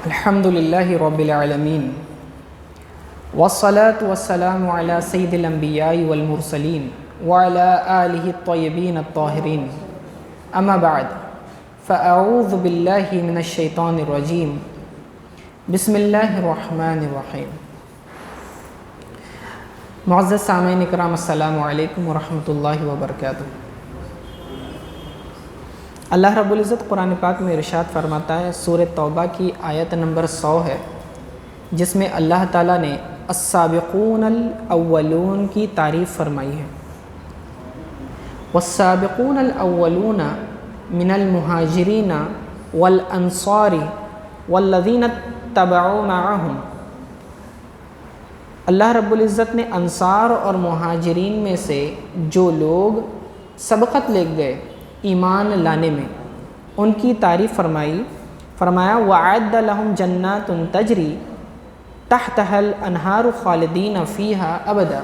الحمد للہ رب العالمین والصلاة والسلام علی سید الانبیاء والمرسلین وعلی آلہ الطیبین الطاہرین اما بعد فاعوذ باللہ من الشیطان الرجیم بسم اللہ الرحمن الرحیم۔ معزز سامعین اکرام، السلام علیکم ورحمۃ اللہ وبرکاتہ۔ اللہ رب العزت قرآن پاک میں ارشاد فرماتا ہے، سورہ توبہ کی آیت نمبر 100 ہے، جس میں اللہ تعالیٰ نے السابقون الاولون کی تعریف فرمائی ہے۔ والسابقون الاولون من المہاجرین والانصار والذین اتبعوا معهم۔ اللہ رب العزت نے انصار اور مہاجرین میں سے جو لوگ سبقت لے گئے ایمان لانے میں، ان کی تعریف فرمایا وَأَعَدَّ لَهُمْ جَنَّاتٌ تَجْرِي تَحْتَهَا الْأَنْهَارُ خَالِدِينَ فِيهَا أَبَدًا،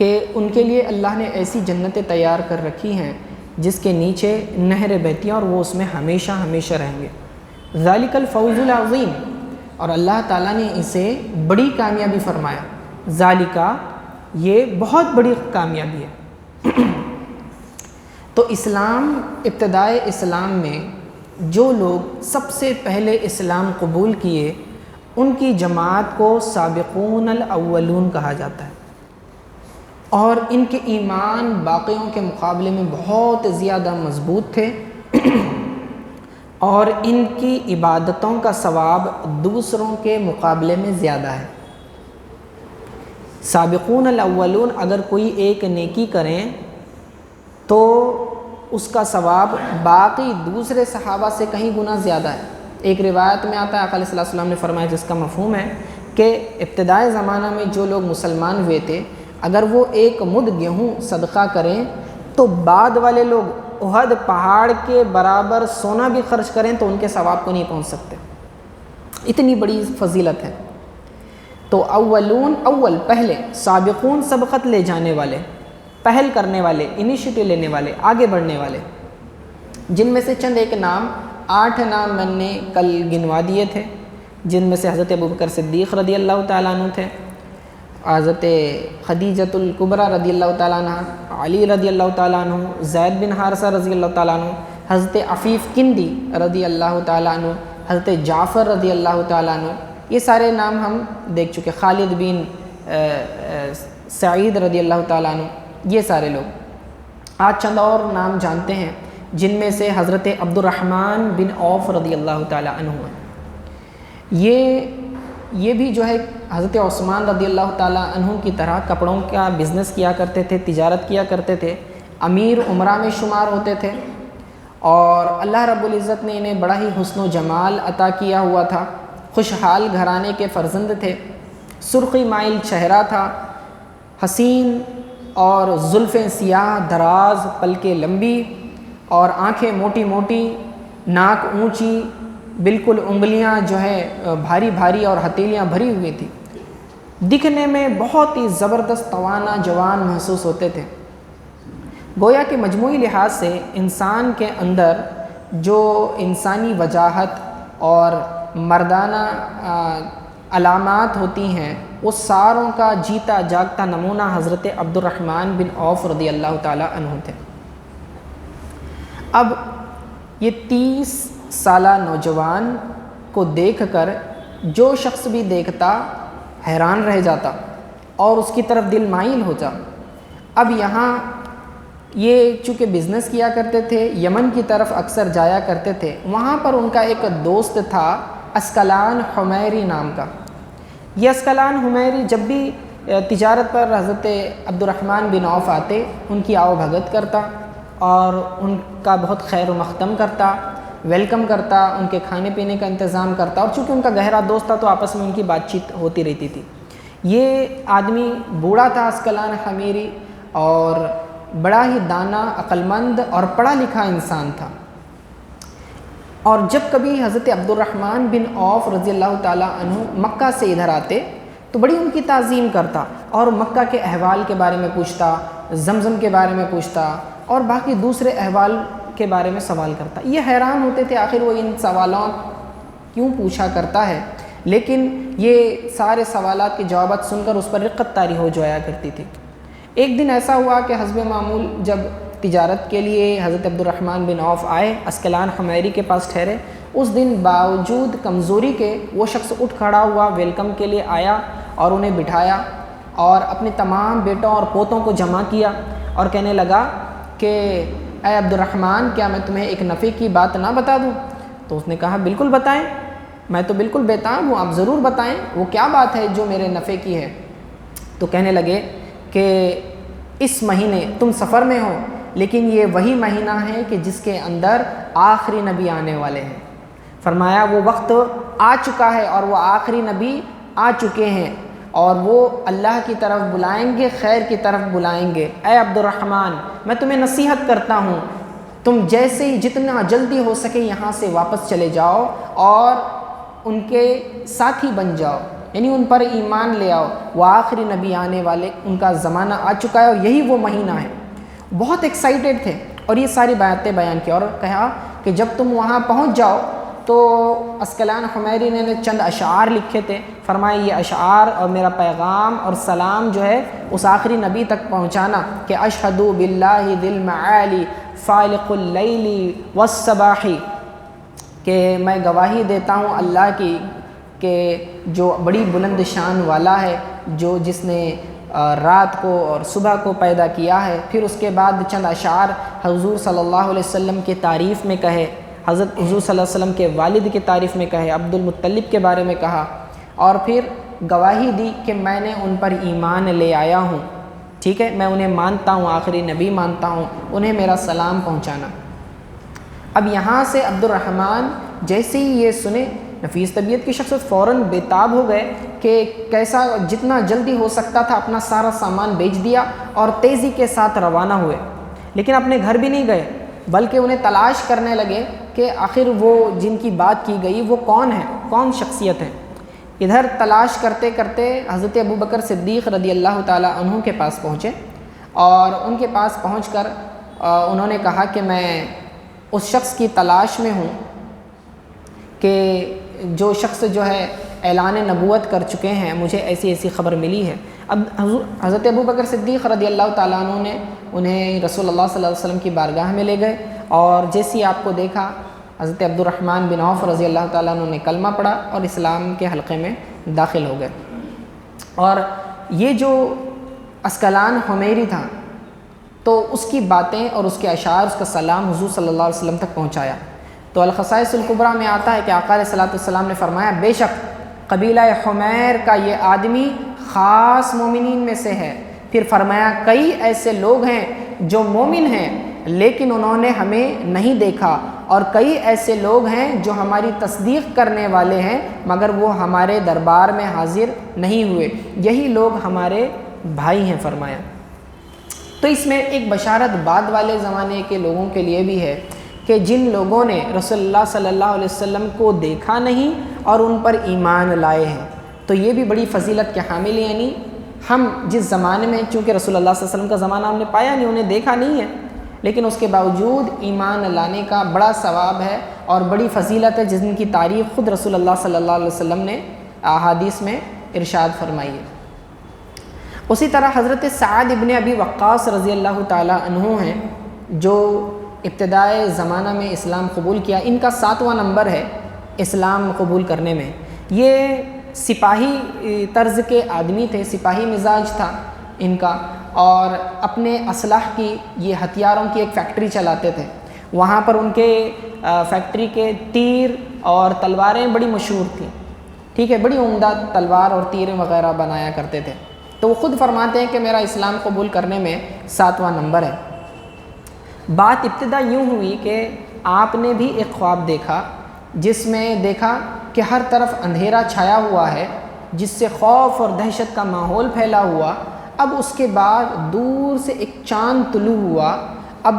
کہ ان کے لیے اللہ نے ایسی جنتیں تیار کر رکھی ہیں جس کے نیچے نہریں بہتی ہیں اور وہ اس میں ہمیشہ ہمیشہ رہیں گے۔ ذَلِكَ الْفَوْزُ الْعَظِيمُ، اور اللہ تعالیٰ نے اسے بڑی کامیابی فرمایا۔ ذَلِكَ، یہ بہت بڑی کامیابی ہے۔ تو ابتدائے اسلام میں جو لوگ سب سے پہلے اسلام قبول کیے، ان کی جماعت کو سابقون الاولون کہا جاتا ہے، اور ان کے ایمان باقیوں کے مقابلے میں بہت زیادہ مضبوط تھے، اور ان کی عبادتوں کا ثواب دوسروں کے مقابلے میں زیادہ ہے۔ سابقون الاولون اگر کوئی ایک نیکی کریں تو اس کا ثواب باقی دوسرے صحابہ سے کہیں گنا زیادہ ہے۔ ایک روایت میں آتا ہے، آقا علیہ السلام نے فرمایا، جس کا مفہوم ہے کہ ابتدائی زمانہ میں جو لوگ مسلمان ہوئے تھے، اگر وہ ایک مد گیہوں صدقہ کریں تو بعد والے لوگ احد پہاڑ کے برابر سونا بھی خرچ کریں تو ان کے ثواب کو نہیں پہنچ سکتے، اتنی بڑی فضیلت ہے۔ تو اولون، اول، پہلے، سابقون سبقت لے جانے والے، پہل کرنے والے، انیشیٹو لینے والے، آگے بڑھنے والے، جن میں سے چند ایک نام، 8 نام میں نے کل گنوا دیے تھے، جن میں سے حضرت ابوبکر صدیق رضی اللہ تعالیٰ عنہ تھے، حضرت خدیجۃ الکبریٰ رضی اللہ تعالیٰ عنہ، علی رضی اللہ تعالیٰ عنہ، زید بن حارثہ رضی اللہ تعالیٰ عنہ، حضرت عفیف کندی رضی اللہ تعالیٰ عنہ، حضرت جعفر رضی اللہ تعالیٰ عنہ، یہ سارے نام ہم دیکھ چکے، خالد بن سعید رضی اللہ تعالیٰ عنہ، یہ سارے لوگ۔ آج چند اور نام جانتے ہیں، جن میں سے حضرت عبد الرحمن بن عوف رضی اللہ تعالیٰ عنہ ہیں۔ یہ بھی جو ہے حضرت عثمان رضی اللہ تعالیٰ عنہ کی طرح کپڑوں کا بزنس کیا کرتے تھے، تجارت کیا کرتے تھے، امیر عمرہ میں شمار ہوتے تھے، اور اللہ رب العزت نے انہیں بڑا ہی حسن و جمال عطا کیا ہوا تھا، خوشحال گھرانے کے فرزند تھے، سرخی مائل چہرہ تھا، حسین اور زلفیں سیاہ دراز، پلکیں لمبی اور آنکھیں موٹی موٹی، ناک اونچی، بالکل انگلیاں جو ہے بھاری بھاری اور ہتھیلیاں بھری ہوئی تھی، دکھنے میں بہت ہی زبردست توانا جوان محسوس ہوتے تھے۔ گویا کہ مجموعی لحاظ سے انسان کے اندر جو انسانی وجاہت اور مردانہ علامات ہوتی ہیں، وہ ساروں کا جیتا جاگتا نمونہ حضرت عبد الرحمن بن عوف رضی اللہ تعالیٰ عنہ تھے۔ اب یہ 30 سالہ نوجوان کو دیکھ کر جو شخص بھی دیکھتا حیران رہ جاتا اور اس کی طرف دل مائل ہوتا۔ اب یہاں یہ چونکہ بزنس کیا کرتے تھے، یمن کی طرف اکثر جایا کرتے تھے، وہاں پر ان کا ایک دوست تھا عسقلان حمیری نام کا۔ یہ عسقلان حمیری جب بھی تجارت پر حضرت عبد الرحمن بن عوف آتے، ان کی آؤ بھگت کرتا اور ان کا بہت خیر و مقدم کرتا، ویلکم کرتا، ان کے کھانے پینے کا انتظام کرتا، اور چونکہ ان کا گہرا دوست تھا تو آپس میں ان کی بات چیت ہوتی رہتی تھی۔ یہ آدمی بوڑھا تھا عسقلان حمیری، اور بڑا ہی دانا، عقلمند اور پڑھا لکھا انسان تھا، اور جب کبھی حضرت عبد الرحمن بن عوف رضی اللہ تعالیٰ عنہ مکہ سے ادھر آتے تو بڑی ان کی تعظیم کرتا اور مکہ کے احوال کے بارے میں پوچھتا، زمزم کے بارے میں پوچھتا، اور باقی دوسرے احوال کے بارے میں سوال کرتا۔ یہ حیران ہوتے تھے آخر وہ ان سوالوں کیوں پوچھا کرتا ہے، لیکن یہ سارے سوالات کے جوابات سن کر اس پر رقت طاری ہو جایا کرتی تھی۔ ایک دن ایسا ہوا کہ حسب معمول جب تجارت کے لیے حضرت عبد الرحمن بن عوف آئے، اسکلان حمیری کے پاس ٹھہرے، اس دن باوجود کمزوری کے وہ شخص اٹھ کھڑا ہوا، ویلکم کے لیے آیا اور انہیں بٹھایا اور اپنے تمام بیٹوں اور پوتوں کو جمع کیا اور کہنے لگا کہ اے عبد الرحمن، کیا میں تمہیں ایک نفع کی بات نہ بتا دوں؟ تو اس نے کہا بالکل بتائیں، میں تو بالکل بےتاب ہوں، آپ ضرور بتائیں، وہ کیا بات ہے جو میرے نفع کی ہے؟ تو کہنے لگے کہ اس مہینے تم سفر میں ہو، لیکن یہ وہی مہینہ ہے کہ جس کے اندر آخری نبی آنے والے ہیں۔ فرمایا وہ وقت آ چکا ہے اور وہ آخری نبی آ چکے ہیں اور وہ اللہ کی طرف بلائیں گے، خیر کی طرف بلائیں گے۔ اے عبد الرحمن، میں تمہیں نصیحت کرتا ہوں، تم جیسے ہی جتنا جلدی ہو سکے یہاں سے واپس چلے جاؤ اور ان کے ساتھی بن جاؤ، یعنی ان پر ایمان لے آؤ، وہ آخری نبی آنے والے، ان کا زمانہ آ چکا ہے اور یہی وہ مہینہ ہے۔ بہت ایکسائٹیڈ تھے اور یہ ساری باتیں بیان کی اور کہا کہ جب تم وہاں پہنچ جاؤ تو اسکلان حمیری نے چند اشعار لکھے تھے، فرمایا یہ اشعار اور میرا پیغام اور سلام جو ہے اس آخری نبی تک پہنچانا کہ اشہد باللہ ذی المعالی فالق اللیل والصباح، کہ میں گواہی دیتا ہوں اللہ کی کہ جو بڑی بلند شان والا ہے، جس نے رات کو اور صبح کو پیدا کیا ہے۔ پھر اس کے بعد چند اشعار حضور صلی اللہ علیہ وسلم کے تعریف میں کہے، حضرت حضور صلی اللہ علیہ وسلم کے والد کی تعریف میں کہے، عبد المطلب کے بارے میں کہا، اور پھر گواہی دی کہ میں نے ان پر ایمان لے آیا ہوں، ٹھیک ہے، میں انہیں مانتا ہوں، آخری نبی مانتا ہوں، انہیں میرا سلام پہنچانا۔ اب یہاں سے عبد الرحمن جیسے ہی یہ سنے، نفیس طبیعت کی شخص فوراً بےتاب ہو گئے کہ کیسا جتنا جلدی ہو سکتا تھا اپنا سارا سامان بیچ دیا اور تیزی کے ساتھ روانہ ہوئے، لیکن اپنے گھر بھی نہیں گئے بلکہ انہیں تلاش کرنے لگے کہ آخر وہ جن کی بات کی گئی وہ کون ہے، کون شخصیت ہے۔ ادھر تلاش کرتے کرتے حضرت ابو بکر صدیق رضی اللہ تعالیٰ عنہ کے پاس پہنچے اور ان کے پاس پہنچ کر انہوں نے کہا کہ میں اس شخص کی تلاش میں ہوں کہ جو شخص جو ہے اعلان نبوت کر چکے ہیں، مجھے ایسی ایسی خبر ملی ہے۔ اب حضرت ابو بکر صدیق رضی اللہ تعالیٰ عنہ نے انہیں رسول اللہ صلی اللہ علیہ وسلم کی بارگاہ میں لے گئے اور جیسی آپ کو دیکھا حضرت عبد الرحمن بن عوف رضی اللہ تعالیٰ عنہ نے کلمہ پڑھا اور اسلام کے حلقے میں داخل ہو گئے۔ اور یہ جو اسکلان حمیری تھا تو اس کی باتیں اور اس کے اشعار، اس کا سلام حضور صلی اللہ علیہ وسلم تک پہنچایا۔ تو الخصائص الکبریٰ میں آتا ہے کہ آقا علیہ الصلوۃ والسلام نے فرمایا بے شک قبیلہ حمیر کا یہ آدمی خاص مومنین میں سے ہے۔ پھر فرمایا کئی ایسے لوگ ہیں جو مومن ہیں لیکن انہوں نے ہمیں نہیں دیکھا، اور کئی ایسے لوگ ہیں جو ہماری تصدیق کرنے والے ہیں مگر وہ ہمارے دربار میں حاضر نہیں ہوئے، یہی لوگ ہمارے بھائی ہیں فرمایا۔ تو اس میں ایک بشارت بعد والے زمانے کے لوگوں کے لیے بھی ہے کہ جن لوگوں نے رسول اللہ صلی اللہ علیہ وسلم کو دیکھا نہیں اور ان پر ایمان لائے ہیں تو یہ بھی بڑی فضیلت کے حامل ہیں۔ یعنی ہم جس زمانے میں، چونکہ رسول اللہ صلی اللہ علیہ وسلم کا زمانہ ہم نے پایا نہیں، انہیں دیکھا نہیں ہے، لیکن اس کے باوجود ایمان لانے کا بڑا ثواب ہے اور بڑی فضیلت ہے جن کی تعریف خود رسول اللہ صلی اللہ علیہ وسلم نے احادیث میں ارشاد فرمائی ہے۔ اسی طرح حضرت سعد ابن ابی وقاص رضی اللہ تعالیٰ عنہ ہیں جو ابتدائے زمانہ میں اسلام قبول کیا، ان کا 7واں نمبر ہے اسلام قبول کرنے میں۔ یہ سپاہی طرز کے آدمی تھے، سپاہی مزاج تھا ان کا، اور اپنے اسلحہ کی، یہ ہتھیاروں کی ایک فیکٹری چلاتے تھے۔ وہاں پر ان کے فیکٹری کے تیر اور تلواریں بڑی مشہور تھیں، ٹھیک ہے، بڑی عمدہ تلوار اور تیریں وغیرہ بنایا کرتے تھے۔ تو وہ خود فرماتے ہیں کہ میرا اسلام قبول کرنے میں 7واں نمبر ہے۔ بات ابتدا یوں ہوئی کہ آپ نے بھی ایک خواب دیکھا جس میں دیکھا کہ ہر طرف اندھیرا چھایا ہوا ہے جس سے خوف اور دہشت کا ماحول پھیلا ہوا۔ اب اس کے بعد دور سے ایک چاند طلوع ہوا، اب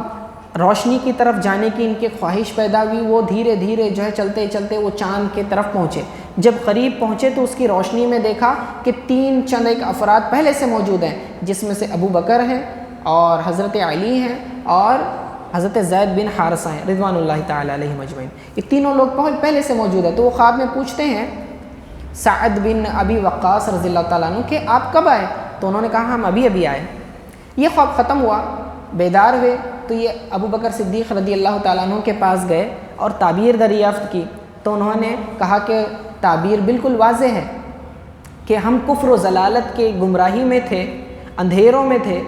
روشنی کی طرف جانے کی ان کی خواہش پیدا ہوئی، وہ دھیرے دھیرے جو ہے چلتے چلتے وہ چاند کے طرف پہنچے۔ جب قریب پہنچے تو اس کی روشنی میں دیکھا کہ چند ایک افراد پہلے سے موجود ہیں، جس میں سے ابو بکر ہیں اور حضرت علی ہیں اور حضرت زید بن حارثہ ہیں رضوان اللہ تعالیٰ علیہم اجمعین، یہ تینوں لوگ پہلے سے موجود ہیں۔ تو وہ خواب میں پوچھتے ہیں سعد بن ابی وقاص رضی اللہ تعالیٰ عنہ کہ آپ کب آئے؟ تو انہوں نے کہا ہم ابھی آئے۔ یہ خواب ختم ہوا، بیدار ہوئے تو یہ ابو بکر صدیق رضی اللہ تعالیٰ عنہ کے پاس گئے اور تعبیر دریافت کی۔ تو انہوں نے کہا کہ تعبیر بالکل واضح ہے کہ ہم کفر و ضلالت کے گمراہی میں تھے، اندھیروں میں تھے،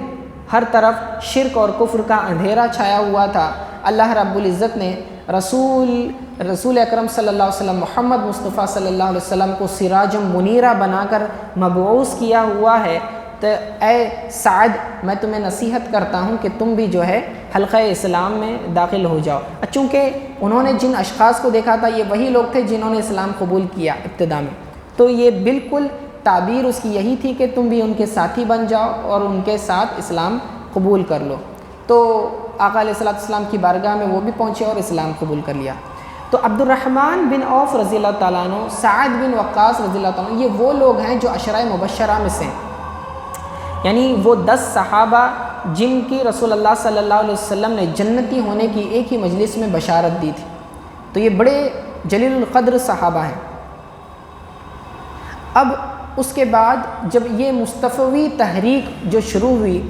ہر طرف شرک اور کفر کا اندھیرا چھایا ہوا تھا۔ اللہ رب العزت نے رسول اکرم صلی اللہ علیہ وسلم محمد مصطفیٰ صلی اللہ علیہ وسلم کو سراج منیرہ بنا کر مبعوث کیا ہوا ہے۔ تو اے سعد، میں تمہیں نصیحت کرتا ہوں کہ تم بھی جو ہے حلقہ اسلام میں داخل ہو جاؤ۔ چونکہ انہوں نے جن اشخاص کو دیکھا تھا یہ وہی لوگ تھے جنہوں نے اسلام قبول کیا ابتدا میں، تو یہ بالکل تعبیر اس کی یہی تھی کہ تم بھی ان کے ساتھی بن جاؤ اور ان کے ساتھ اسلام قبول کر لو۔ تو آقا علیہ السلام کی بارگاہ میں وہ بھی پہنچے اور اسلام قبول کر لیا۔ تو عبد الرحمن بن عوف رضی اللہ تعالیٰ عنہ، سعد بن وقاص رضی اللہ تعالیٰ عنہ، یہ وہ لوگ ہیں جو عشرہ مبشرہ میں سے ہیں، یعنی وہ 10 صحابہ جن کی رسول اللہ صلی اللہ علیہ وسلم نے جنتی ہونے کی ایک ہی مجلس میں بشارت دی تھی۔ تو یہ بڑے جلیل القدر صحابہ ہیں۔ اب اس کے بعد جب یہ مصطفوی تحریک جو شروع ہوئی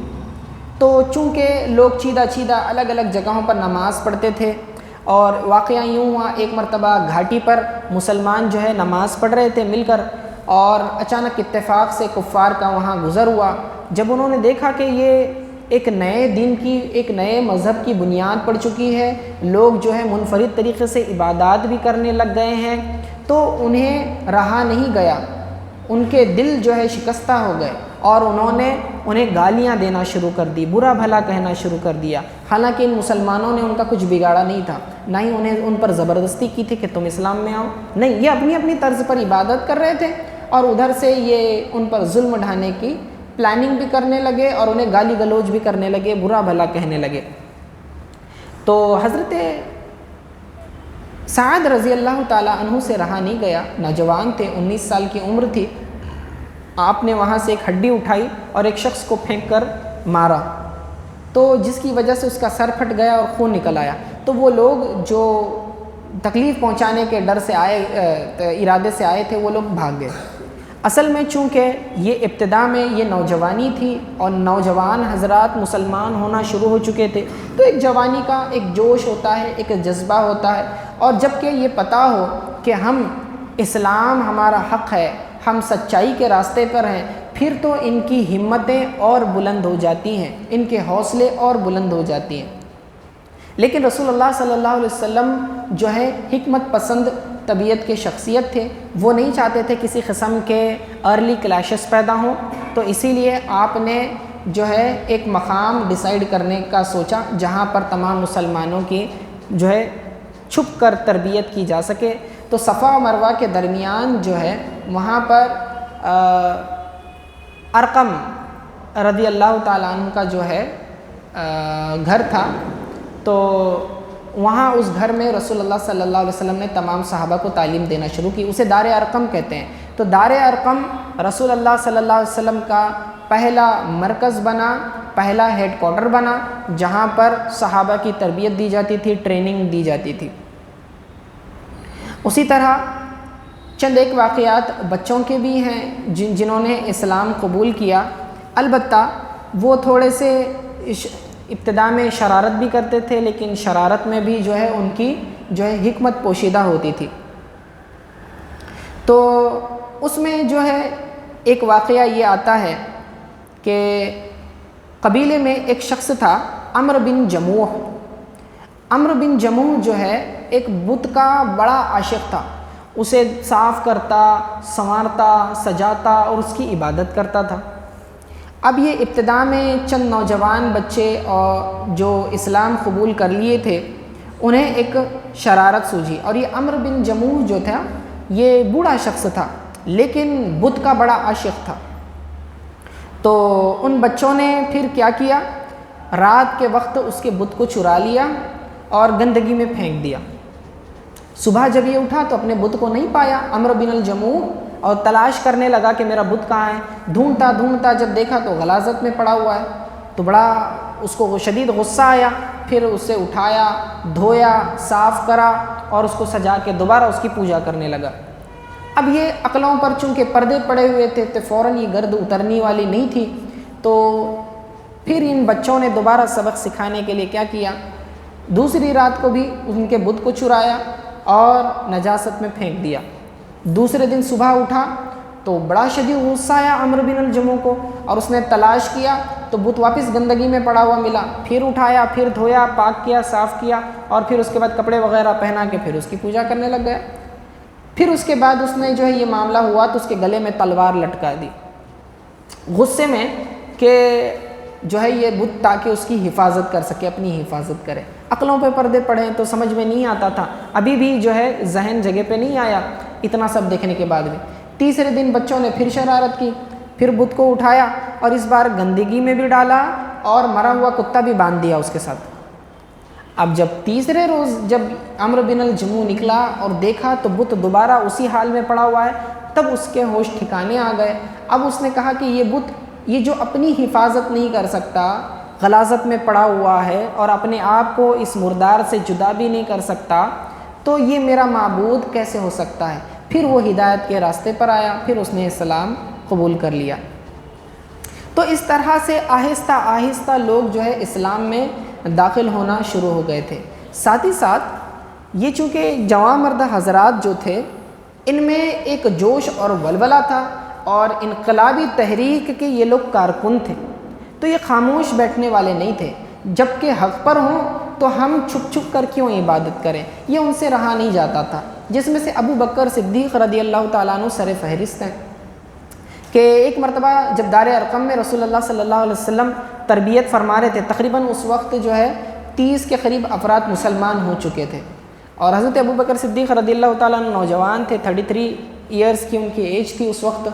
تو چونکہ لوگ چیدہ الگ الگ جگہوں پر نماز پڑھتے تھے، اور واقعہ یوں ہوا ایک مرتبہ گھاٹی پر مسلمان جو ہے نماز پڑھ رہے تھے مل کر، اور اچانک اتفاق سے کفار کا وہاں گزر ہوا۔ جب انہوں نے دیکھا کہ یہ ایک نئے دین کی، ایک نئے مذہب کی بنیاد پڑ چکی ہے، لوگ جو ہے منفرد طریقے سے عبادات بھی کرنے لگ گئے ہیں، تو انہیں رہا نہیں گیا، ان کے دل جو ہے شکستہ ہو گئے اور انہوں نے انہیں گالیاں دینا شروع کر دی، برا بھلا کہنا شروع کر دیا۔ حالانکہ ان مسلمانوں نے ان کا کچھ بگاڑا نہیں تھا، نہ ہی انہیں ان پر زبردستی کی تھی کہ تم اسلام میں آؤ، نہیں، یہ اپنی اپنی طرز پر عبادت کر رہے تھے، اور ادھر سے یہ ان پر ظلم ڈھانے کی پلاننگ بھی کرنے لگے اور انہیں گالی گلوچ بھی کرنے لگے، برا بھلا کہنے لگے۔ تو حضرت سعد رضی اللہ تعالیٰ عنہ سے رہا نہیں گیا، نوجوان تھے، 19 سال کی عمر تھی۔ آپ نے وہاں سے ایک ہڈی اٹھائی اور ایک شخص کو پھینک کر مارا، تو جس کی وجہ سے اس کا سر پھٹ گیا اور خون نکل آیا۔ تو وہ لوگ جو تکلیف پہنچانے کے ڈر سے ارادے سے آئے تھے وہ لوگ بھاگ گئے۔ اصل میں چونکہ یہ ابتدا میں یہ نوجوانی تھی اور نوجوان حضرات مسلمان ہونا شروع ہو چکے تھے، تو ایک جوانی کا ایک جوش ہوتا ہے، ایک جذبہ ہوتا ہے، اور جب کہ یہ پتہ ہو کہ ہم اسلام ہمارا حق ہے، ہم سچائی کے راستے پر ہیں، پھر تو ان کی ہمتیں اور بلند ہو جاتی ہیں، ان کے حوصلے اور بلند ہو جاتی ہیں۔ لیکن رسول اللہ صلی اللہ علیہ وسلم جو ہے حکمت پسند طبیعت کے شخصیت تھے، وہ نہیں چاہتے تھے کسی قسم کے ارلی کلیشز پیدا ہوں، تو اسی لیے آپ نے جو ہے ایک مقام ڈیسائیڈ کرنے کا سوچا جہاں پر تمام مسلمانوں کی جو ہے چھپ کر تربیت کی جا سکے۔ تو صفا و مروہ کے درمیان جو ہے وہاں پر ارقم رضی اللہ تعالیٰ عنہ کا جو ہے گھر تھا، تو وہاں اس گھر میں رسول اللہ صلی اللہ علیہ وسلم نے تمام صحابہ کو تعلیم دینا شروع کی، اسے دار ارقم کہتے ہیں۔ تو دار ارقم رسول اللہ صلی اللہ علیہ وسلم کا پہلا مرکز بنا، پہلا ہیڈ کوارٹر بنا، جہاں پر صحابہ کی تربیت دی جاتی تھی، ٹریننگ دی جاتی تھی۔ اسی طرح چند ایک واقعات بچوں کے بھی ہیں جنہوں نے اسلام قبول کیا، البتہ وہ تھوڑے سے ابتدا میں شرارت بھی کرتے تھے، لیکن شرارت میں بھی جو ہے ان کی جو ہے حکمت پوشیدہ ہوتی تھی۔ تو اس میں جو ہے ایک واقعہ یہ آتا ہے کہ قبیلے میں ایک شخص تھا عمرو بن جموح۔ عمرو بن جموح جو ہے ایک بت کا بڑا عاشق تھا، اسے صاف کرتا، سنوارتا، سجاتا اور اس کی عبادت کرتا تھا۔ اب یہ ابتدا میں چند نوجوان بچے اور جو اسلام قبول کر لیے تھے انہیں ایک شرارت سوجھی، اور یہ عمرو بن جموح جو تھا یہ بوڑھا شخص تھا لیکن بت کا بڑا عاشق تھا۔ تو ان بچوں نے پھر کیا کیا، رات کے وقت اس کے بت کو چرا لیا اور گندگی میں پھینک دیا۔ صبح جب یہ اٹھا تو اپنے بت کو نہیں پایا عمرو بن الجموح، اور تلاش کرنے لگا کہ میرا بت کہاں ہے۔ ڈھونڈتا جب دیکھا تو غلاظت میں پڑا ہوا ہے، تو بڑا اس کو شدید غصہ آیا۔ پھر اسے اٹھایا، دھویا، صاف کرا اور اس کو سجا کے دوبارہ اس کی پوجا کرنے لگا۔ اب یہ عقلوں پر چونکہ پردے پڑے ہوئے تھے تو فوراً یہ گرد اترنے والی نہیں تھی، تو پھر ان بچوں نے دوبارہ سبق سکھانے کے لیے کیا کیا، دوسری رات کو بھی ان کے بت کو چرایا اور نجاست میں پھینک دیا۔ دوسرے دن صبح اٹھا تو بڑا شدید غصہ آیا عمرو بن الجموح کو، اور اس نے تلاش کیا تو بت واپس گندگی میں پڑا ہوا ملا۔ پھر اٹھایا، پھر دھویا، پاک کیا، صاف کیا، اور پھر اس کے بعد کپڑے وغیرہ پہنا کے پھر اس کی پوجا کرنے لگ گیا۔ پھر اس کے بعد اس نے جو ہے یہ معاملہ ہوا تو اس کے گلے میں تلوار لٹکا دی غصے میں کہ جو ہے یہ بت تاکہ اس کی حفاظت کر سکے، اپنی حفاظت کرے۔ عقلوں پہ پردے پڑے ہیں تو سمجھ میں نہیں آتا تھا، ابھی بھی جو ہے ذہن جگہ پہ نہیں آیا اتنا سب دیکھنے کے بعد بھی۔ تیسرے دن بچوں نے پھر شرارت کی، پھر بت کو اٹھایا اور اس بار گندگی میں بھی ڈالا اور مرا ہوا کتا بھی باندھ دیا اس کے ساتھ۔ اب جب تیسرے روز جب عمرو بن الجموح نکلا اور دیکھا تو بت دوبارہ اسی حال میں پڑا ہوا ہے، تب اس کے ہوش ٹھکانے آ گئے۔ اب اس نے کہا کہ یہ بت، یہ جو اپنی حفاظت نہیں کر سکتا، غلاظت میں پڑا ہوا ہے اور اپنے آپ کو اس مردار سے جدا بھی نہیں کر سکتا، تو یہ میرا معبود کیسے ہو سکتا ہے؟ پھر وہ ہدایت کے راستے پر آیا، پھر اس نے اسلام قبول کر لیا۔ تو اس طرح سے آہستہ آہستہ لوگ جو ہے اسلام میں داخل ہونا شروع ہو گئے تھے۔ ساتھ ہی ساتھ یہ چونکہ جوان مرد حضرات جو تھے ان میں ایک جوش اور ولولہ تھا اور انقلابی تحریک کے یہ لوگ کارکن تھے، تو یہ خاموش بیٹھنے والے نہیں تھے۔ جب کہ حق پر ہوں تو ہم چھپ چھپ کر کیوں عبادت کریں، یہ ان سے رہا نہیں جاتا تھا، جس میں سے ابو بکر صدیق رضی اللہ تعالیٰ عنہ سر فہرست ہیں۔ کہ ایک مرتبہ جب دار ارقم میں رسول اللہ صلی اللہ علیہ وسلم تربیت فرما رہے تھے، تقریباً اس وقت جو ہے 30 کے قریب افراد مسلمان ہو چکے تھے، اور حضرت ابو بکر صدیق رضی اللہ تعالیٰ عنہ نوجوان تھے، 33 ایئرز کی ان کی ایج تھی اس وقت۔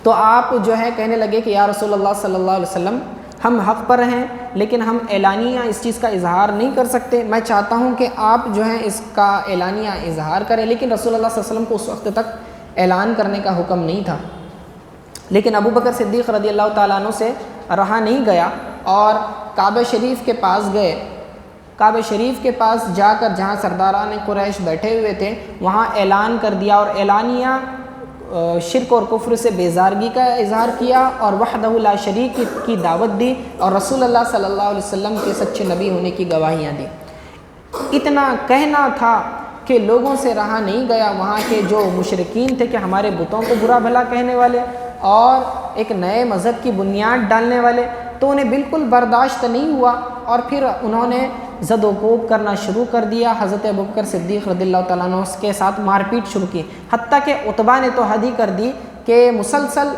تو آپ جو ہے کہنے لگے کہ یا رسول اللہ صلی اللہ علیہ وسلم، ہم حق پر ہیں لیکن ہم اعلانیہ اس چیز کا اظہار نہیں کر سکتے، میں چاہتا ہوں کہ آپ جو ہیں اس کا اعلانیہ اظہار کریں۔ لیکن رسول اللہ صلی اللہ علیہ وسلم کو اس وقت تک اعلان کرنے کا حکم نہیں تھا، لیکن ابو بکر صدیق رضی اللہ تعالیٰ عنہ سے رہا نہیں گیا اور کعبہ شریف کے پاس گئے۔ کعبہ شریف کے پاس جا کر جہاں سرداران قریش بیٹھے ہوئے تھے وہاں اعلان کر دیا، اور اعلانیہ شرک اور کفر سے بیزارگی کا اظہار کیا اور وحدہ لا شریک کی دعوت دی، اور رسول اللہ صلی اللہ علیہ وسلم کے سچے نبی ہونے کی گواہیاں دی۔ اتنا کہنا تھا کہ لوگوں سے رہا نہیں گیا، وہاں کے جو مشرکین تھے کہ ہمارے بتوں کو برا بھلا کہنے والے اور ایک نئے مذہب کی بنیاد ڈالنے والے، تو انہیں بالکل برداشت نہیں ہوا، اور پھر انہوں نے زد و کوب کرنا شروع کر دیا۔ حضرت ابوبکر صدیق رضی اللہ تعالیٰ عنہ کے ساتھ مار پیٹ شروع کی، حتیٰ کہ عتبہ نے تو حد ہی کر دی کہ مسلسل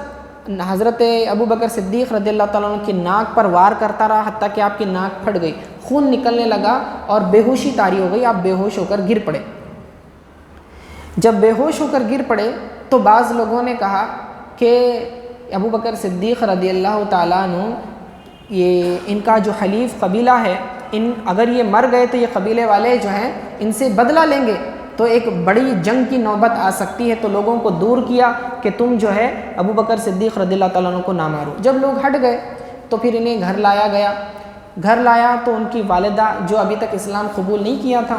حضرت ابوبکر صدیق رضی اللہ تعالیٰ عنہ کی ناک پر وار کرتا رہا، حتیٰ کہ آپ کی ناک پھٹ گئی، خون نکلنے لگا اور بے ہوشی طاری ہو گئی، آپ بے ہوش ہو کر گر پڑے۔ جب بے ہوش ہو کر گر پڑے تو بعض لوگوں نے کہا کہ ابوبکر صدیق رضی اللہ تعالیٰ عنہ یہ ان کا جو حلیف قبیلہ ہے، اگر یہ مر گئے تو یہ قبیلے والے جو ہیں ان سے بدلہ لیں گے، تو ایک بڑی جنگ کی نوبت آ سکتی ہے، تو لوگوں کو دور کیا کہ تم جو ہے ابوبکر صدیق رضی اللہ تعالیٰ عنہ کو نہ مارو۔ جب لوگ ہٹ گئے تو پھر انہیں گھر لایا گیا۔ گھر لایا تو ان کی والدہ جو ابھی تک اسلام قبول نہیں کیا تھا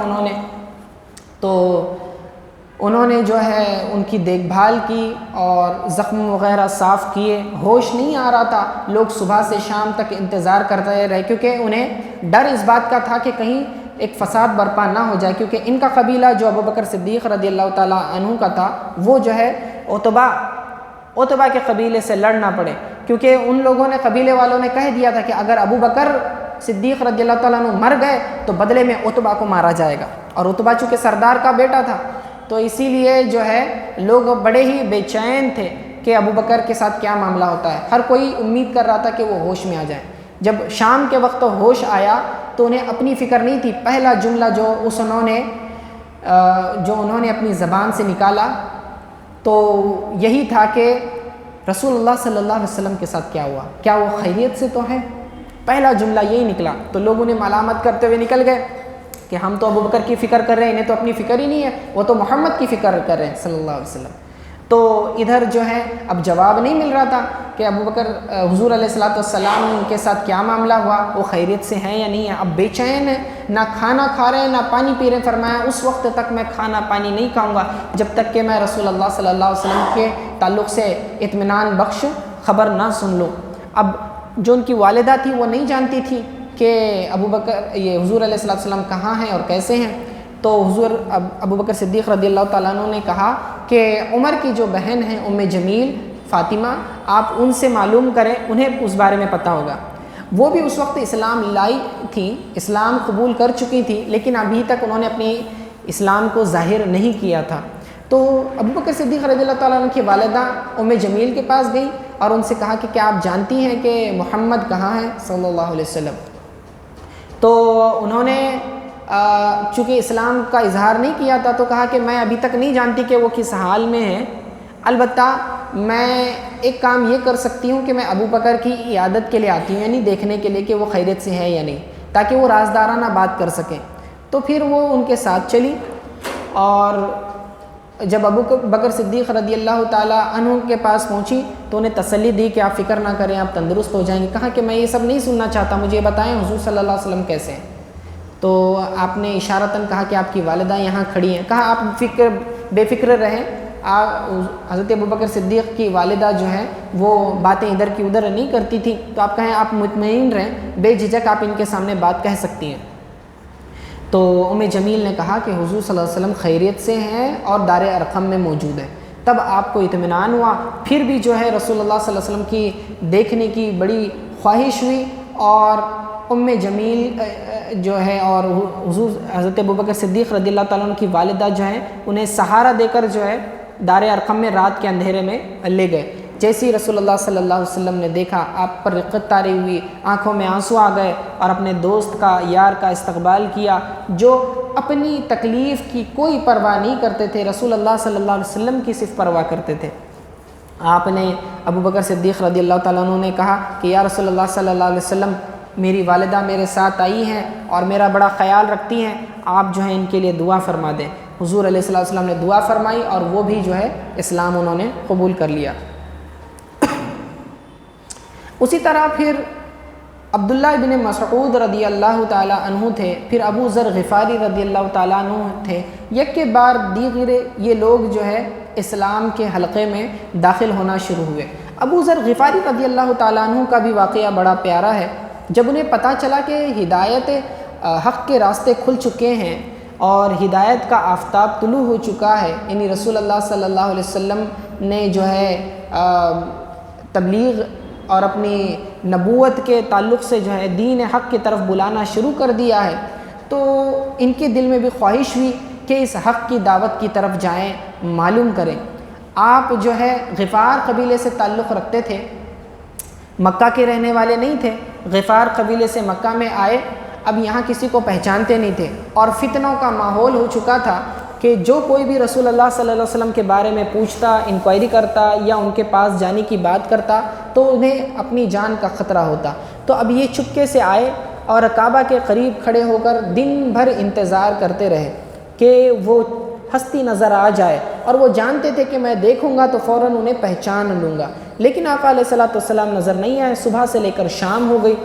انہوں نے جو ہے ان کی دیکھ بھال کی اور زخم وغیرہ صاف کیے۔ ہوش نہیں آ رہا تھا، لوگ صبح سے شام تک انتظار کرتے رہے، کیونکہ انہیں ڈر اس بات کا تھا کہ کہیں ایک فساد برپا نہ ہو جائے، کیونکہ ان کا قبیلہ جو ابوبکر صدیق رضی اللہ تعالیٰ عنہ کا تھا وہ جو ہے عتبہ کے قبیلے سے لڑنا پڑے، کیونکہ ان لوگوں نے، قبیلے والوں نے کہہ دیا تھا کہ اگر ابوبکر صدیق رضی اللہ تعالیٰ عنہ مر گئے تو بدلے میں عتبہ کو مارا جائے گا، اور عتبہ چونکہ سردار کا بیٹا تھا تو اسی لیے جو ہے لوگ بڑے ہی بے چین تھے کہ ابوبکر کے ساتھ کیا معاملہ ہوتا ہے۔ ہر کوئی امید کر رہا تھا کہ وہ ہوش میں آ جائیں۔ جب شام کے وقت ہوش آیا تو انہیں اپنی فکر نہیں تھی۔ پہلا جملہ جو انہوں نے اپنی زبان سے نکالا تو یہی تھا کہ رسول اللہ صلی اللہ علیہ وسلم کے ساتھ کیا ہوا، کیا وہ خیریت سے تو ہے؟ پہلا جملہ یہی نکلا تو لوگ انہیں ملامت کرتے ہوئے نکل گئے کہ ہم تو ابوبکر کی فکر کر رہے ہیں، انہیں تو اپنی فکر ہی نہیں ہے، وہ تو محمد کی فکر کر رہے ہیں صلی اللہ علیہ وسلم۔ تو ادھر جو ہے اب جواب نہیں مل رہا تھا کہ ابو بکر حضور علیہ الصلوۃ والسلام کے ساتھ کیا معاملہ ہوا، وہ خیریت سے ہیں یا نہیں ہے، اب بے چین ہے، نہ کھانا کھا رہے ہیں نہ پانی پی رہے ہیں۔ فرمایا اس وقت تک میں کھانا پانی نہیں کھاؤں گا جب تک کہ میں رسول اللہ صلی اللہ علیہ وسلم کے تعلق سے اطمینان بخش خبر نہ سن لوں۔ اب جو ان کی والدہ تھی وہ نہیں جانتی تھی کہ حضور علیہ الصلوۃ والسلام کہاں ہیں اور کیسے ہیں، تو حضور ابو بکر صدیق رضی اللہ تعالیٰ عنہ نے کہا کہ عمر کی جو بہن ہیں ام جمیل فاطمہ، آپ ان سے معلوم کریں، انہیں اس بارے میں پتہ ہوگا۔ وہ بھی اس وقت اسلام لائی تھی، اسلام قبول کر چکی تھی، لیکن ابھی تک انہوں نے اپنی اسلام کو ظاہر نہیں کیا تھا۔ تو ابو بکر صدیق رضی اللہ تعالیٰ عنہ کی والدہ ام جمیل کے پاس گئی اور ان سے کہا کہ کیا آپ جانتی ہیں کہ محمد کہاں ہے صلی اللہ علیہ وسلم؟ تو انہوں نے چونکہ اسلام کا اظہار نہیں کیا تھا تو کہا کہ میں ابھی تک نہیں جانتی کہ وہ کس حال میں ہے، البتہ میں ایک کام یہ کر سکتی ہوں کہ میں ابو بکر کی عیادت کے لیے آتی ہوں، یعنی دیکھنے کے لیے کہ وہ خیریت سے ہے یا نہیں، تاکہ وہ رازدارانہ بات کر سکیں۔ تو پھر وہ ان کے ساتھ چلی، اور جب ابو بکر صدیق رضی اللہ تعالیٰ عنہ کے پاس پہنچی تو انہیں تسلی دی کہ آپ فکر نہ کریں، آپ تندرست ہو جائیں گے۔ کہا کہ میں یہ سب نہیں سننا چاہتا، مجھے یہ بتائیں حضور صلی اللہ علیہ وسلم کیسے ہیں؟ تو آپ نے اشارتاً کہا کہ آپ کی والدہ یہاں کھڑی ہیں۔ کہا آپ بے فکر رہیں، حضرت ابوبکر صدیق کی والدہ جو ہیں وہ باتیں ادھر کی ادھر نہیں کرتی تھی، تو آپ کہیں آپ مطمئن رہیں، بے جھجک آپ ان کے سامنے بات کہہ سکتی ہیں۔ تو ام جمیل نے کہا کہ حضور صلی اللہ علیہ وسلم خیریت سے ہیں اور دار ارقم میں موجود ہیں۔ تب آپ کو اطمینان ہوا، پھر بھی جو ہے رسول اللہ صلی اللہ علیہ وسلم کی دیکھنے کی بڑی خواہش ہوئی، اور ام جمیل جو ہے اور حضور حضرت ابوبکر صدیق رضی اللہ تعالیٰ عنہ کی والدہ جو ہیں انہیں سہارا دے کر جو ہے دار ارقم میں رات کے اندھیرے میں لے گئے۔ جیسے ہی رسول اللہ صلی اللہ علیہ وسلم نے دیکھا، آپ پر رقت طاری ہوئی، آنکھوں میں آنسو آ گئے، اور اپنے دوست کا، یار کا استقبال کیا، جو اپنی تکلیف کی کوئی پرواہ نہیں کرتے تھے، رسول اللہ صلی اللہ علیہ وسلم کی صرف پرواہ کرتے تھے۔ آپ نے ابوبکر صدیق رضی اللہ تعالیٰ عنہ نے کہا کہ یا رسول اللہ صلی اللہ علیہ وسلم، میری والدہ میرے ساتھ آئی ہیں اور میرا بڑا خیال رکھتی ہیں، آپ جو ہیں ان کے لیے دعا فرما دیں۔ حضور علیہ الصلوۃ والسلام نے دعا فرمائی اور وہ بھی جو ہے اسلام انہوں نے قبول کر لیا۔ اسی طرح پھر عبداللہ ابن مسعود رضی اللہ تعالیٰ عنہ تھے، پھر ابو ذر غفاری رضی اللہ تعالیٰ عنہ تھے، یک کے بار دیگر یہ لوگ جو ہے اسلام کے حلقے میں داخل ہونا شروع ہوئے۔ ابو ذر غفاری رضی اللہ تعالیٰ عنہ کا بھی واقعہ بڑا پیارا ہے۔ جب انہیں پتہ چلا کہ ہدایت حق کے راستے کھل چکے ہیں اور ہدایت کا آفتاب طلوع ہو چکا ہے، یعنی رسول اللہ صلی اللہ علیہ وسلم نے جو ہے تبلیغ اور اپنی نبوت کے تعلق سے جو ہے دین حق کی طرف بلانا شروع کر دیا ہے، تو ان کے دل میں بھی خواہش ہوئی کہ اس حق کی دعوت کی طرف جائیں، معلوم کریں۔ آپ جو ہے غفار قبیلے سے تعلق رکھتے تھے، مکہ کے رہنے والے نہیں تھے، غفار قبیلے سے مکہ میں آئے، اب یہاں کسی کو پہچانتے نہیں تھے، اور فتنوں کا ماحول ہو چکا تھا کہ جو کوئی بھی رسول اللہ صلی اللہ علیہ وسلم کے بارے میں پوچھتا، انکوائری کرتا یا ان کے پاس جانے کی بات کرتا تو انہیں اپنی جان کا خطرہ ہوتا۔ تو اب یہ چپکے سے آئے اور کعبہ کے قریب کھڑے ہو کر دن بھر انتظار کرتے رہے کہ وہ ہستی نظر آ جائے، اور وہ جانتے تھے کہ میں دیکھوں گا تو فوراً انہیں پہچان لوں گا، لیکن آقا علیہ الصلوۃ والسلام نظر نہیں آئے۔ صبح سے لے کر شام ہو گئی۔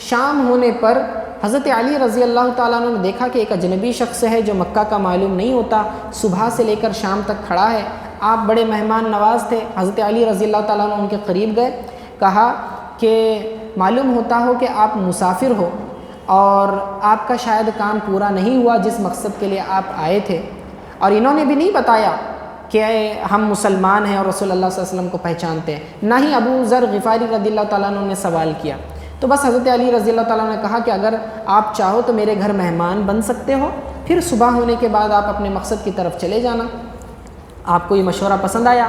شام ہونے پر حضرت علی رضی اللہ تعالیٰ عنہ نے دیکھا کہ ایک اجنبی شخص ہے جو مکہ کا معلوم نہیں ہوتا، صبح سے لے کر شام تک کھڑا ہے۔ آپ بڑے مہمان نواز تھے، حضرت علی رضی اللہ تعالیٰ عنہ ان کے قریب گئے، کہا کہ معلوم ہوتا ہو کہ آپ مسافر ہو اور آپ کا شاید کام پورا نہیں ہوا جس مقصد کے لیے آپ آئے تھے، اور انہوں نے بھی نہیں بتایا کہ ہم مسلمان ہیں اور رسول اللہ صلی اللہ علیہ وسلم کو پہچانتے ہیں، نہ ہی ابو ذر غفاری رضی اللہ تعالیٰ عنہ نے سوال کیا۔ تو بس حضرت علی رضی اللہ تعالیٰ عنہ نے کہا کہ اگر آپ چاہو تو میرے گھر مہمان بن سکتے ہو، پھر صبح ہونے کے بعد آپ اپنے مقصد کی طرف چلے جانا۔ آپ کو یہ مشورہ پسند آیا۔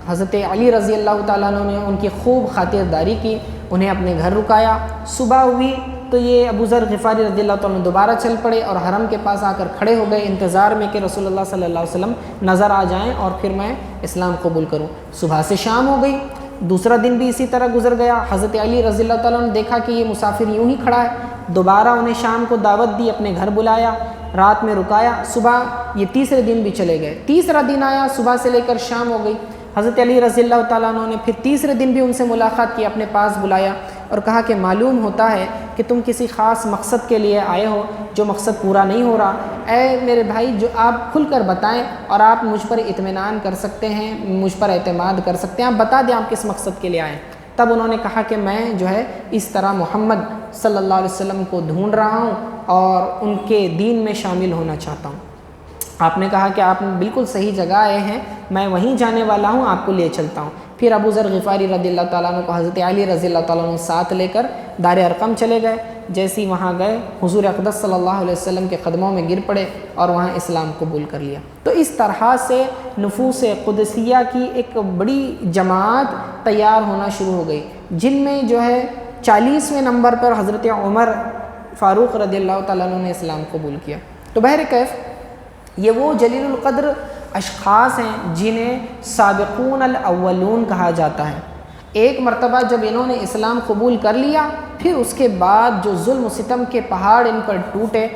حضرت علی رضی اللہ تعالیٰ عنہ نے ان کی خوب خاطرداری کی، انہیں اپنے گھر رکایا۔ صبح ہوئی تو یہ ابو ذر غفاری رضی اللہ تعالیٰ عنہ دوبارہ چل پڑے اور حرم کے پاس آ کر کھڑے ہو گئے انتظار میں کہ رسول اللہ صلی اللہ علیہ وسلم نظر آ جائیں اور پھر میں اسلام قبول کروں۔ صبح سے شام ہو گئی، دوسرا دن بھی اسی طرح گزر گیا۔ حضرت علی رضی اللہ تعالیٰ نے دیکھا کہ یہ مسافر یوں ہی کھڑا ہے، دوبارہ انہیں شام کو دعوت دی، اپنے گھر بلایا، رات میں رکایا۔ صبح یہ تیسرے دن بھی چلے گئے، تیسرا دن آیا، صبح سے لے کر شام ہو گئی۔ حضرت علی رضی اللہ تعالیٰ عنہ نے پھر تیسرے دن بھی ان سے ملاقات کی، اپنے پاس بلایا اور کہا کہ معلوم ہوتا ہے کہ تم کسی خاص مقصد کے لیے آئے ہو، جو مقصد پورا نہیں ہو رہا، اے میرے بھائی جو آپ کھل کر بتائیں اور آپ مجھ پر اطمینان کر سکتے ہیں، مجھ پر اعتماد کر سکتے ہیں، آپ بتا دیں آپ کس مقصد کے لیے آئے۔ تب انہوں نے کہا کہ میں جو ہے اس طرح محمد صلی اللہ علیہ وسلم کو ڈھونڈ رہا ہوں اور ان کے دین میں شامل ہونا چاہتا ہوں۔ آپ نے کہا کہ آپ بالکل صحیح جگہ آئے ہیں، میں وہیں جانے والا ہوں، آپ کو لے چلتا ہوں۔ پھر ابو ذر غفاری رضی اللہ تعالیٰ عنہ کو حضرت علی رضی اللہ تعالیٰ عنہ ساتھ لے کر دار ارقم چلے گئے۔ جیسے ہی وہاں گئے حضور اقدس صلی اللہ علیہ وسلم کے قدموں میں گر پڑے اور وہاں اسلام قبول کر لیا۔ تو اس طرح سے نفوس قدسیہ کی ایک بڑی جماعت تیار ہونا شروع ہو گئی، جن میں جو ہے 40ویں نمبر پر حضرت عمر فاروق رضی اللہ تعالیٰ عنہ نے اسلام قبول کیا۔ تو بہرکیف یہ وہ جلیل القدر اشخاص ہیں جنہیں سابقون الاولون کہا جاتا ہے۔ ایک مرتبہ جب انہوں نے اسلام قبول کر لیا، پھر اس کے بعد جو ظلم و ستم کے پہاڑ ان پر ٹوٹے،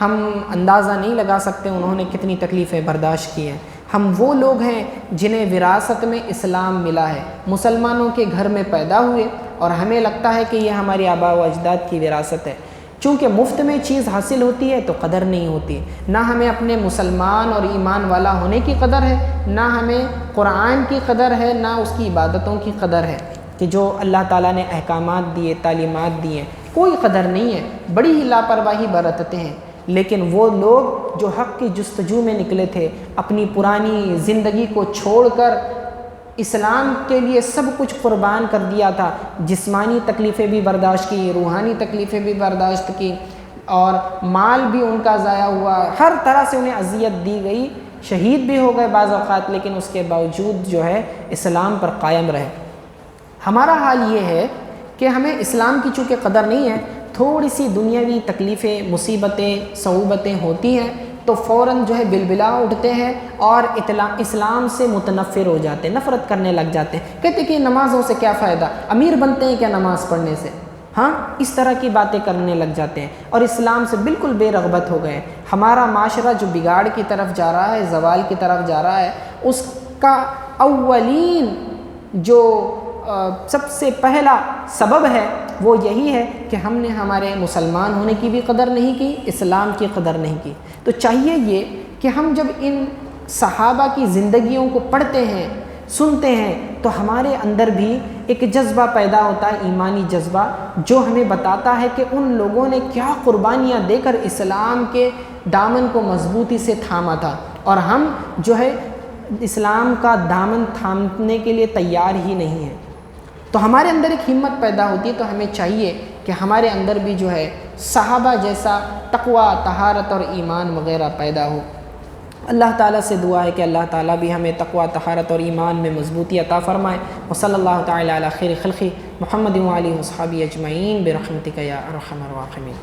ہم اندازہ نہیں لگا سکتے انہوں نے کتنی تکلیفیں برداشت کی ہیں۔ ہم وہ لوگ ہیں جنہیں وراثت میں اسلام ملا ہے، مسلمانوں کے گھر میں پیدا ہوئے اور ہمیں لگتا ہے کہ یہ ہماری آباء و اجداد کی وراثت ہے۔ چونکہ مفت میں چیز حاصل ہوتی ہے تو قدر نہیں ہوتی، نہ ہمیں اپنے مسلمان اور ایمان والا ہونے کی قدر ہے، نہ ہمیں قرآن کی قدر ہے، نہ اس کی عبادتوں کی قدر ہے کہ جو اللہ تعالیٰ نے احکامات دیے، تعلیمات دیے، کوئی قدر نہیں ہے، بڑی ہی لاپرواہی برتتے ہیں۔ لیکن وہ لوگ جو حق کی جستجو میں نکلے تھے، اپنی پرانی زندگی کو چھوڑ کر اسلام کے لیے سب کچھ قربان کر دیا تھا، جسمانی تکلیفیں بھی برداشت کی، روحانی تکلیفیں بھی برداشت کی، اور مال بھی ان کا ضائع ہوا، ہر طرح سے انہیں اذیت دی گئی، شہید بھی ہو گئے بعض اوقات، لیکن اس کے باوجود جو ہے اسلام پر قائم رہے۔ ہمارا حال یہ ہے کہ ہمیں اسلام کی چونکہ قدر نہیں ہے، تھوڑی سی دنیاوی تکلیفیں، مصیبتیں، صعوبتیں ہوتی ہیں تو فوراً جو ہے بلبلا اٹھتے ہیں اور اسلام سے متنفر ہو جاتے ہیں، نفرت کرنے لگ جاتے ہیں، کہتے ہیں کہ نمازوں سے کیا فائدہ، امیر بنتے ہیں کیا نماز پڑھنے سے، ہاں اس طرح کی باتیں کرنے لگ جاتے ہیں اور اسلام سے بالکل بے رغبت ہو گئے ہیں۔ ہمارا معاشرہ جو بگاڑ کی طرف جا رہا ہے، زوال کی طرف جا رہا ہے، اس کا اولین جو سب سے پہلا سبب ہے وہ یہی ہے کہ ہم نے ہمارے مسلمان ہونے کی بھی قدر نہیں کی، اسلام کی قدر نہیں کی۔ تو چاہیے یہ کہ ہم جب ان صحابہ کی زندگیوں کو پڑھتے ہیں، سنتے ہیں، تو ہمارے اندر بھی ایک جذبہ پیدا ہوتا ہے، ایمانی جذبہ، جو ہمیں بتاتا ہے کہ ان لوگوں نے کیا قربانیاں دے کر اسلام کے دامن کو مضبوطی سے تھاما تھا، اور ہم جو ہے اسلام کا دامن تھامنے کے لیے تیار ہی نہیں ہیں۔ تو ہمارے اندر ایک ہمت پیدا ہوتی ہے، تو ہمیں چاہیے کہ ہمارے اندر بھی جو ہے صحابہ جیسا تقوی، طہارت اور ایمان وغیرہ پیدا ہو۔ اللہ تعالیٰ سے دعا ہے کہ اللہ تعالیٰ بھی ہمیں تقوی، طہارت اور ایمان میں مضبوطی عطا فرمائے۔ وصلی اللہ تعالیٰ علی خیر خلقہ محمد و آلہ و صحبہ اجمعین برحمتک یا ارحم الراحمین۔